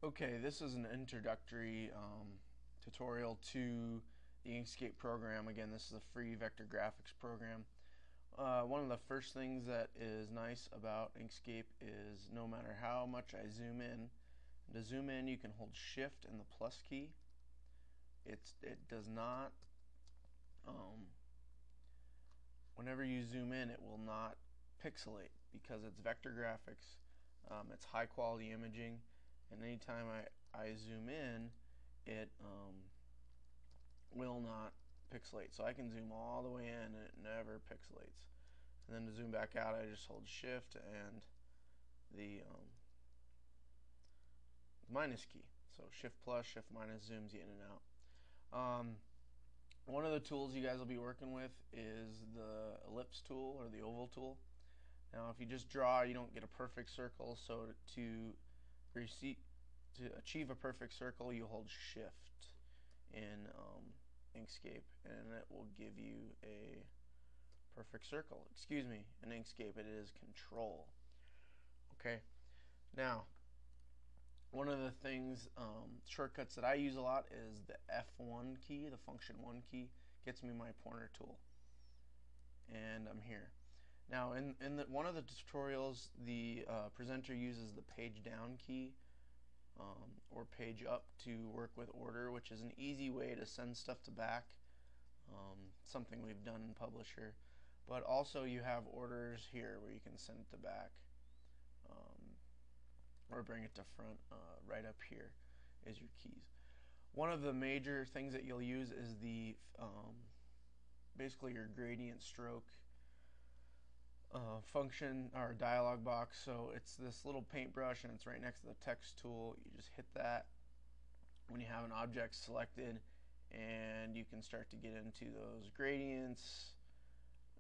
Okay, this is an introductory tutorial to the Inkscape program. Again, this is a free vector graphics program. One of the first things that is nice about Inkscape is no matter how much I zoom in, to zoom in you can hold Shift and the plus key. It does not, whenever you zoom in, it will not pixelate because it's vector graphics. It's high quality imaging, and anytime I zoom in, it will not pixelate. So I can zoom all the way in and it never pixelates. And then to zoom back out, I just hold Shift and the minus key. So Shift plus, Shift minus zooms you in and out. One of the tools you guys will be working with is the ellipse tool or the oval tool. Now, if you just draw, you don't get a perfect circle. So to achieve a perfect circle, you hold Shift in Inkscape, and it will give you a perfect circle. Excuse me, in Inkscape it is Control. Okay. Now, one of the things, shortcuts that I use a lot is the F1 key, the function 1 key, gets me my pointer tool. And I'm here. Now, in one of the tutorials, the presenter uses the page down key or page up to work with order, which is an easy way to send stuff to back, something we've done in Publisher. But also you have orders here where you can send it to back or bring it to front. Right up here is your keys. One of the major things that you'll use is the basically your gradient stroke function or dialog box. So it's this little paintbrush and it's right next to the text tool. You just hit that when you have an object selected, and you can start to get into those gradients.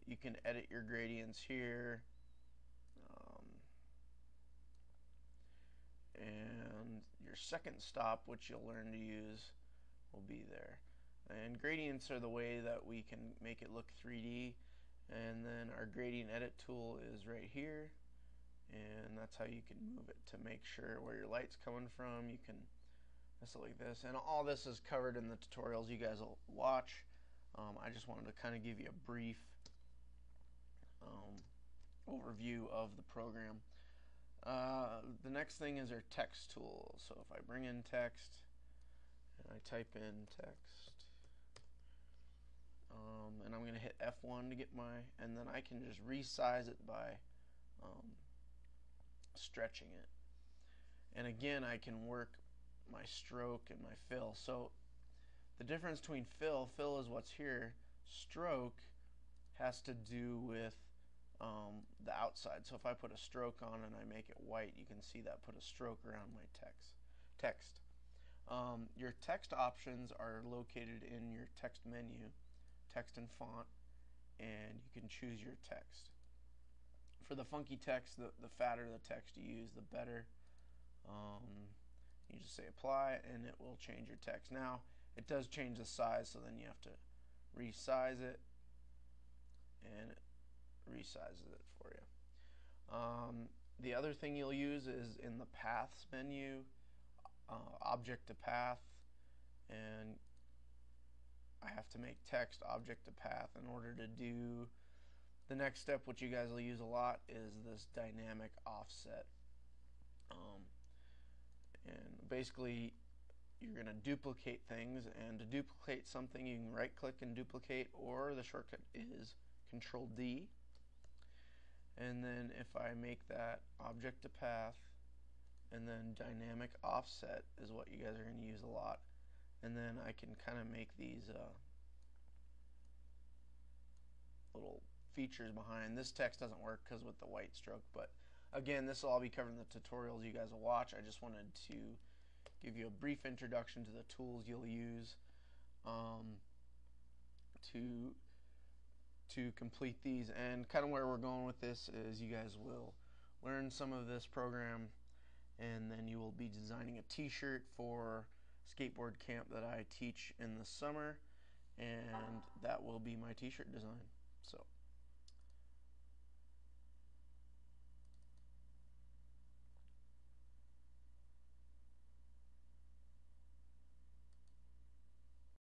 You can edit your gradients here, and your second stop, which you'll learn to use, will be there. And gradients are the way that we can make it look 3D. And then our gradient edit tool is right here, and that's how you can move it to make sure where your light's coming from. You can mess it like this, and all this is covered in the tutorials you guys will watch. I just wanted to kind of give you a brief overview of the program. The next thing is our text tool. So if I bring in text and I type in text, and I'm going to hit F1 to get and then I can just resize it by stretching it. And again, I can work my stroke and my fill. So the difference between fill is what's here. Stroke has to do with the outside. So if I put a stroke on and I make it white, you can see that put a stroke around my text. Your text options are located in your text menu, text and font, and you can choose your text. For the funky text, the fatter the text you use, the better. You just say apply and it will change your text. Now, it does change the size, so then you have to resize it, and it resizes it for you. The other thing you'll use is in the paths menu, object to path, and I have to make text object to path in order to do the next step, which you guys will use a lot, is this dynamic offset. And basically you're going to duplicate things, and to duplicate something you can right click and duplicate, or the shortcut is Control D. And then if I make that object to path, and then dynamic offset is what you guys are going to use a lot. And then I can kind of make these little features behind. This text doesn't work because with the white stroke, but again, this will all be covered in the tutorials you guys will watch. I just wanted to give you a brief introduction to the tools you'll use to complete these. And kind of where we're going with this is you guys will learn some of this program, and then you will be designing a t-shirt for skateboard camp that I teach in the summer, and that will be my t-shirt design. So